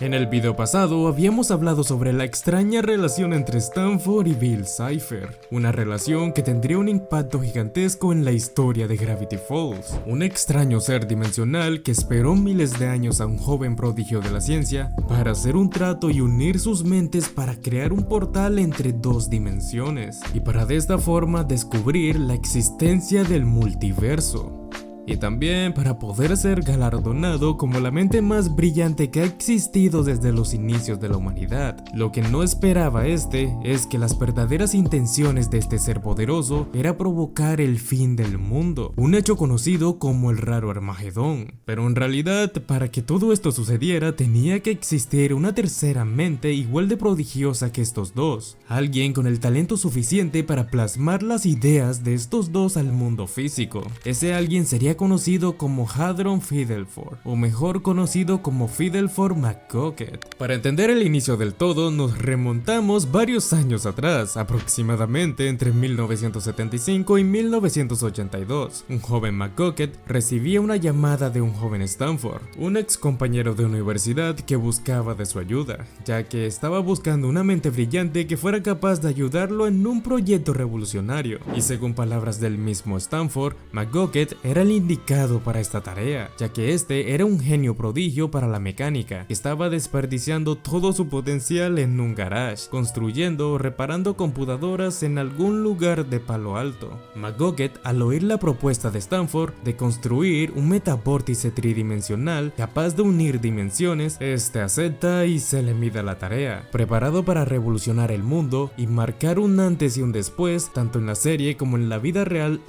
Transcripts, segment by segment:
En el video pasado habíamos hablado sobre la extraña relación entre Stanford y Bill Cipher, una relación que tendría un impacto gigantesco en la historia de Gravity Falls, un extraño ser dimensional que esperó miles de años a un joven prodigio de la ciencia para hacer un trato y unir sus mentes para crear un portal entre dos dimensiones, y para de esta forma descubrir la existencia del multiverso. Y también para poder ser galardonado como la mente más brillante que ha existido desde los inicios de la humanidad. Lo que no esperaba es que las verdaderas intenciones de este ser poderoso era provocar el fin del mundo, un hecho conocido como el raro Armagedón. Pero en realidad, para que todo esto sucediera, tenía que existir una tercera mente igual de prodigiosa que estos dos, alguien con el talento suficiente para plasmar las ideas de estos dos al mundo físico. Ese alguien sería conocido como Hadron Fidelford, o mejor conocido como Fidelford McGocket. Para entender el inicio del todo, nos remontamos varios años atrás, aproximadamente entre 1975 y 1982. Un joven McGocket recibía una llamada de un joven Stanford, un ex compañero de universidad que buscaba de su ayuda, ya que estaba buscando una mente brillante que fuera capaz de ayudarlo en un proyecto revolucionario. Y según palabras del mismo Stanford, McGocket era el indicado para esta tarea, ya que este era un genio prodigio para la mecánica, que estaba desperdiciando todo su potencial en un garage, construyendo o reparando computadoras en algún lugar de Palo Alto. McGocket, al oír la propuesta de Stanford de construir un metavórtice tridimensional capaz de unir dimensiones, acepta y se le mide la tarea, preparado para revolucionar el mundo y marcar un antes y un después, tanto en la serie como en la vida real.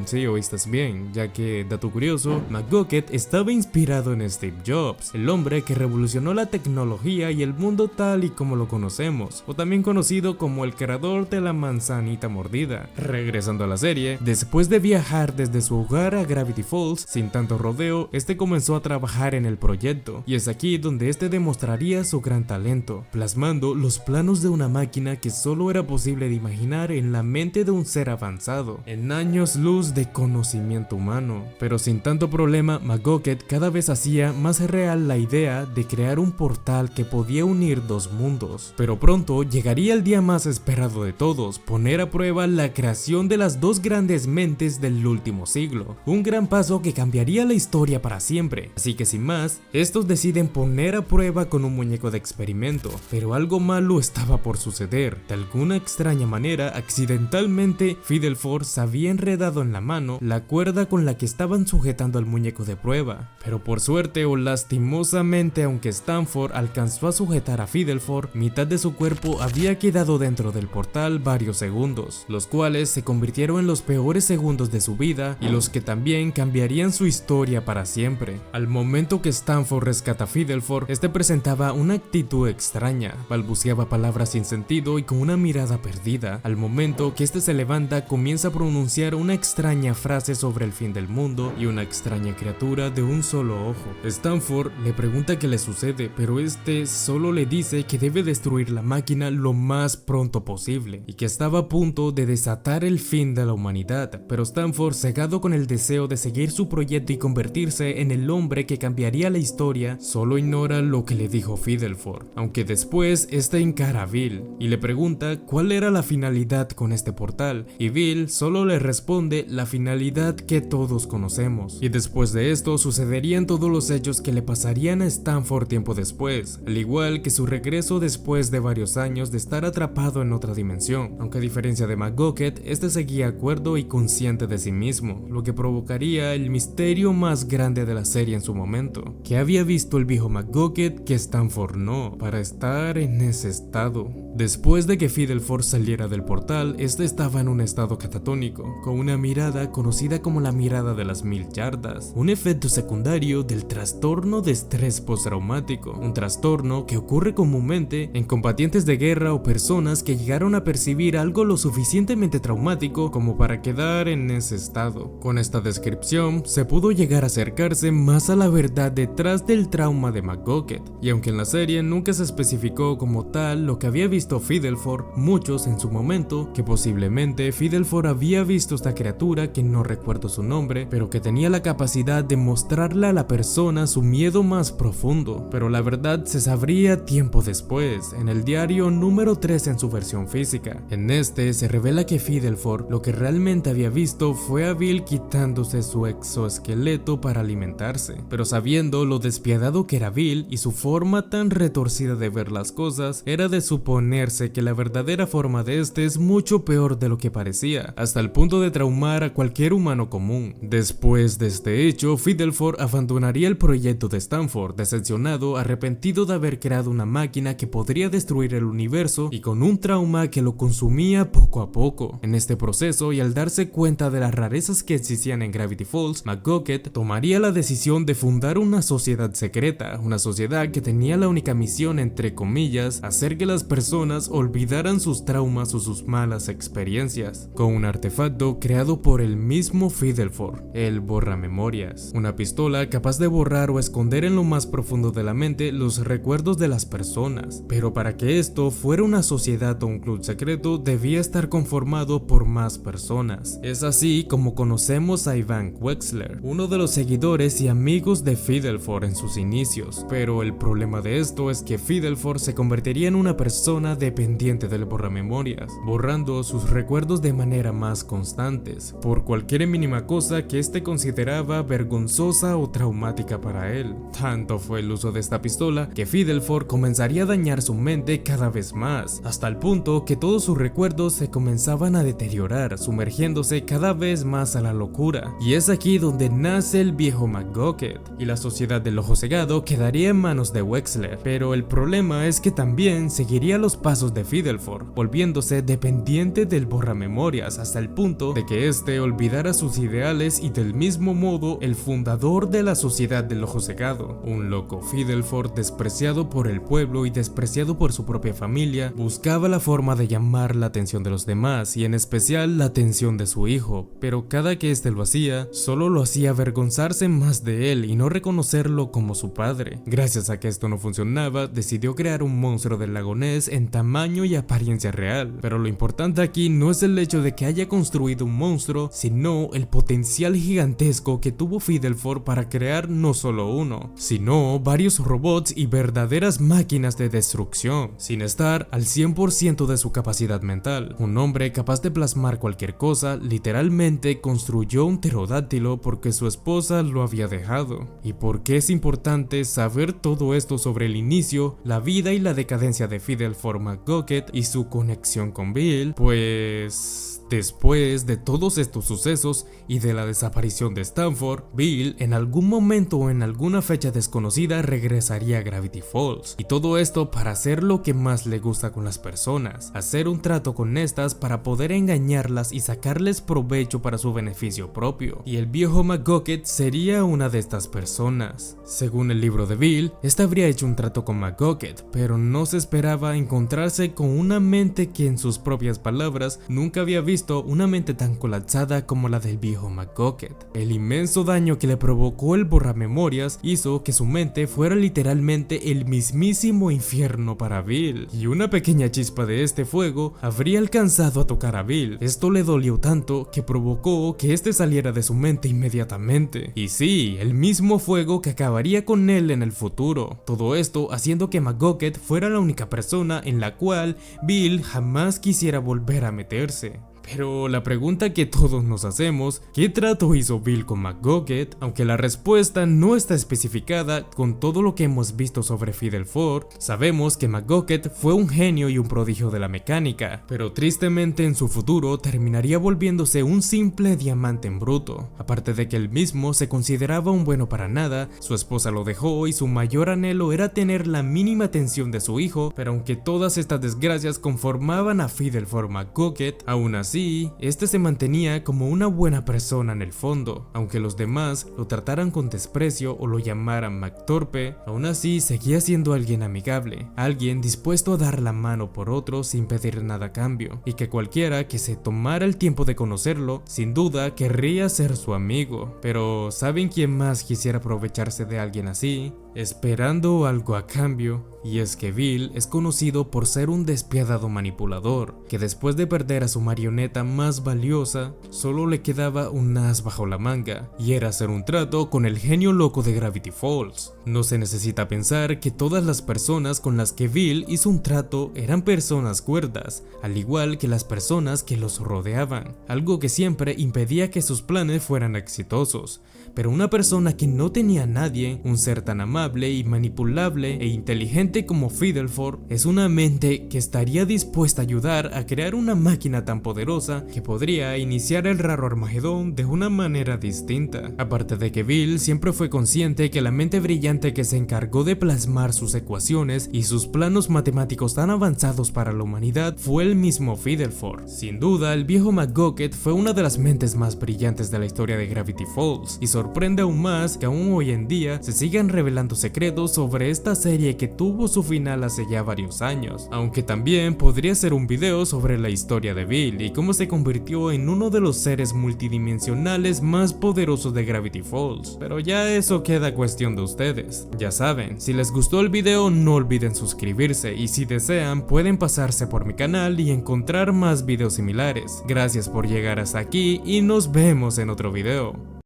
Sí, oíste bien, ya que, dato curioso, McGocket estaba inspirado en Steve Jobs, el hombre que revolucionó la tecnología y el mundo tal y como lo conocemos, o también conocido como el creador de la manzanita mordida. Regresando a la serie, después de viajar desde su hogar a Gravity Falls sin tanto rodeo, comenzó a trabajar en el proyecto, y es aquí donde demostraría su gran talento, plasmando los planos de una máquina que solo era posible de imaginar en la mente de un ser avanzado, en años luz de conocimiento humano. Pero sin tanto problema, McGocket cada vez hacía más real la idea de crear un portal que podía unir dos mundos. Pero pronto llegaría el día más esperado de todos, poner a prueba la creación de las dos grandes mentes del último siglo, un gran paso que cambiaría la historia para siempre. Así que sin más, estos deciden poner a prueba con un muñeco de experimento, pero algo malo estaba por suceder. De alguna extraña manera, accidentalmente, Fidelford se había enredado en la mano la cuerda con la que estaban sujetando al muñeco de prueba, pero por suerte o lastimosamente, aunque Stanford alcanzó a sujetar a Fidelford, mitad de su cuerpo había quedado dentro del portal varios segundos, los cuales se convirtieron en los peores segundos de su vida y los que también cambiarían su historia para siempre. Al momento que Stanford rescata a Fidelford, presentaba una actitud extraña, balbuceaba palabras sin sentido y con una mirada perdida. Al momento que se levanta, comienza a pronunciar una extraña frase sobre el fin del mundo y una extraña criatura de un solo ojo. Stanford le pregunta qué le sucede, pero solo le dice que debe destruir la máquina lo más pronto posible y que estaba a punto de desatar el fin de la humanidad. Pero Stanford, cegado con el deseo de seguir su proyecto y convertirse en el hombre que cambiaría la historia, solo ignora lo que le dijo Fidelford, aunque después encara a Bill y le pregunta cuál era la finalidad con este portal, y Bill solo le responde la finalidad que todos conocemos. Y después de esto sucederían todos los hechos que le pasarían a Stanford tiempo después, al igual que su regreso después de varios años de estar atrapado en otra dimensión, aunque a diferencia de McGocket, seguía cuerdo y consciente de sí mismo, lo que provocaría el misterio más grande de la serie en su momento. ¿Qué había visto el viejo McGocket que Stanford no, para estar en ese estado? Después de que Fidelford saliera del portal, estaba en un estado catatónico, con una mirada conocida como la mirada de las 1000 yardas, un efecto secundario del trastorno de estrés postraumático, un trastorno que ocurre comúnmente en combatientes de guerra o personas que llegaron a percibir algo lo suficientemente traumático como para quedar en ese estado. Con esta descripción, se pudo llegar a acercarse más a la verdad detrás del trauma de McGocket, y aunque en la serie nunca se especificó como tal lo que había visto Fidelford, muchos en su momento que posiblemente Fidelford había visto esta criatura que no recuerdo su nombre hombre, pero que tenía la capacidad de mostrarle a la persona su miedo más profundo. Pero la verdad se sabría tiempo después, en el diario número 3 en su versión física. En este se revela que Fidelford lo que realmente había visto fue a Bill quitándose su exoesqueleto para alimentarse, pero sabiendo lo despiadado que era Bill y su forma tan retorcida de ver las cosas, era de suponerse que la verdadera forma de este es mucho peor de lo que parecía, hasta el punto de traumar a cualquier humano común. Después de este hecho, Fidelford abandonaría el proyecto de Stanford, decepcionado, arrepentido de haber creado una máquina que podría destruir el universo y con un trauma que lo consumía poco a poco. En este proceso, y al darse cuenta de las rarezas que existían en Gravity Falls, McGucket tomaría la decisión de fundar una sociedad secreta, una sociedad que tenía la única misión, entre comillas, hacer que las personas olvidaran sus traumas o sus malas experiencias, con un artefacto creado por el mismo Fidelford, el borramemorias, una pistola capaz de borrar o esconder en lo más profundo de la mente los recuerdos de las personas. Pero para que esto fuera una sociedad o un club secreto, debía estar conformado por más personas. Es así como conocemos a Ivan Wexler, uno de los seguidores y amigos de Fidelford en sus inicios. Pero el problema de esto es que Fidelford se convertiría en una persona dependiente del borramemorias, borrando sus recuerdos de manera más constantes, por cualquier mínima cosa que éste consideraba vergonzosa o traumática para él. Tanto fue el uso de esta pistola que Fidelford comenzaría a dañar su mente cada vez más, hasta el punto que todos sus recuerdos se comenzaban a deteriorar, sumergiéndose cada vez más a la locura. Y es aquí donde nace el viejo McGucket, y la sociedad del ojo cegado quedaría en manos de Wexler. Pero el problema es que también seguiría los pasos de Fidelford, volviéndose dependiente del borramemorias hasta el punto de que éste olvidara sus ideales, y del mismo modo el fundador de la sociedad del ojo cegado, un loco Fidelford despreciado por el pueblo y despreciado por su propia familia, buscaba la forma de llamar la atención de los demás y en especial la atención de su hijo, pero cada que éste lo hacía, solo lo hacía avergonzarse más de él y no reconocerlo como su padre. Gracias a que esto no funcionaba, decidió crear un monstruo del lago Ness en tamaño y apariencia real, pero lo importante aquí no es el hecho de que haya construido un monstruo, sino el potencial gigantesco que tuvo Fidelford para crear no solo uno, sino varios robots y verdaderas máquinas de destrucción, sin estar al 100% de su capacidad mental. Un hombre capaz de plasmar cualquier cosa, literalmente construyó un pterodáctilo porque su esposa lo había dejado. ¿Y por qué es importante saber todo esto sobre el inicio, la vida y la decadencia de Fidelford McGucket y su conexión con Bill? Pues después de todos estos sucesos y de la desaparición de Stanford, Bill en algún momento o en alguna fecha desconocida regresaría a Gravity Falls, y todo esto para hacer lo que más le gusta con las personas, hacer un trato con estas para poder engañarlas y sacarles provecho para su beneficio propio, y el viejo McGucket sería una de estas personas. Según el libro de Bill, este habría hecho un trato con McGucket, pero no se esperaba encontrarse con una mente que, en sus propias palabras, nunca había visto una mente tan colapsada como la del viejo McGucket. El inmenso daño que le provocó el borramemorias hizo que su mente fuera literalmente el mismísimo infierno para Bill, y una pequeña chispa de este fuego habría alcanzado a tocar a Bill. Esto le dolió tanto que provocó que este saliera de su mente inmediatamente. Y sí, el mismo fuego que acabaría con él en el futuro. Todo esto haciendo que McGucket fuera la única persona en la cual Bill jamás quisiera volver a meterse. Pero la pregunta que todos nos hacemos, ¿qué trato hizo Bill con McGucket? Aunque la respuesta no está especificada con todo lo que hemos visto sobre Fidelford, sabemos que McGucket fue un genio y un prodigio de la mecánica, pero tristemente en su futuro terminaría volviéndose un simple diamante en bruto. Aparte de que él mismo se consideraba un bueno para nada, su esposa lo dejó y su mayor anhelo era tener la mínima atención de su hijo, pero aunque todas estas desgracias conformaban a Fidelford McGucket, aún así este se mantenía como una buena persona en el fondo. Aunque los demás lo trataran con desprecio o lo llamaran McTorpe, aún así seguía siendo alguien amigable, alguien dispuesto a dar la mano por otro sin pedir nada a cambio, y que cualquiera que se tomara el tiempo de conocerlo, sin duda querría ser su amigo. Pero ¿saben quién más quisiera aprovecharse de alguien así? esperando algo a cambio. Y es que Bill es conocido por ser un despiadado manipulador, que después de perder a su marioneta más valiosa, solo le quedaba un as bajo la manga, y era hacer un trato con el genio loco de Gravity Falls. No se necesita pensar que todas las personas con las que Bill hizo un trato eran personas cuerdas, al igual que las personas que los rodeaban, algo que siempre impedía que sus planes fueran exitosos. Pero una persona que no tenía a nadie, un ser tan amable y manipulable e inteligente como Fidelford, es una mente que estaría dispuesta a ayudar a crear una máquina tan poderosa que podría iniciar el raro Armagedón de una manera distinta. Aparte de que Bill siempre fue consciente que la mente brillante que se encargó de plasmar sus ecuaciones y sus planos matemáticos tan avanzados para la humanidad fue el mismo Fidelford. Sin duda, el viejo McGucket fue una de las mentes más brillantes de la historia de Gravity Falls, y sorprende aún más que aún hoy en día se sigan revelando secretos sobre esta serie que tuvo su final hace ya varios años, aunque también podría ser un video sobre la historia de Bill y cómo se convirtió en uno de los seres multidimensionales más poderosos de Gravity Falls, pero ya eso queda cuestión de ustedes. Ya saben, si les gustó el video no olviden suscribirse, y si desean pueden pasarse por mi canal y encontrar más videos similares. Gracias por llegar hasta aquí y nos vemos en otro video.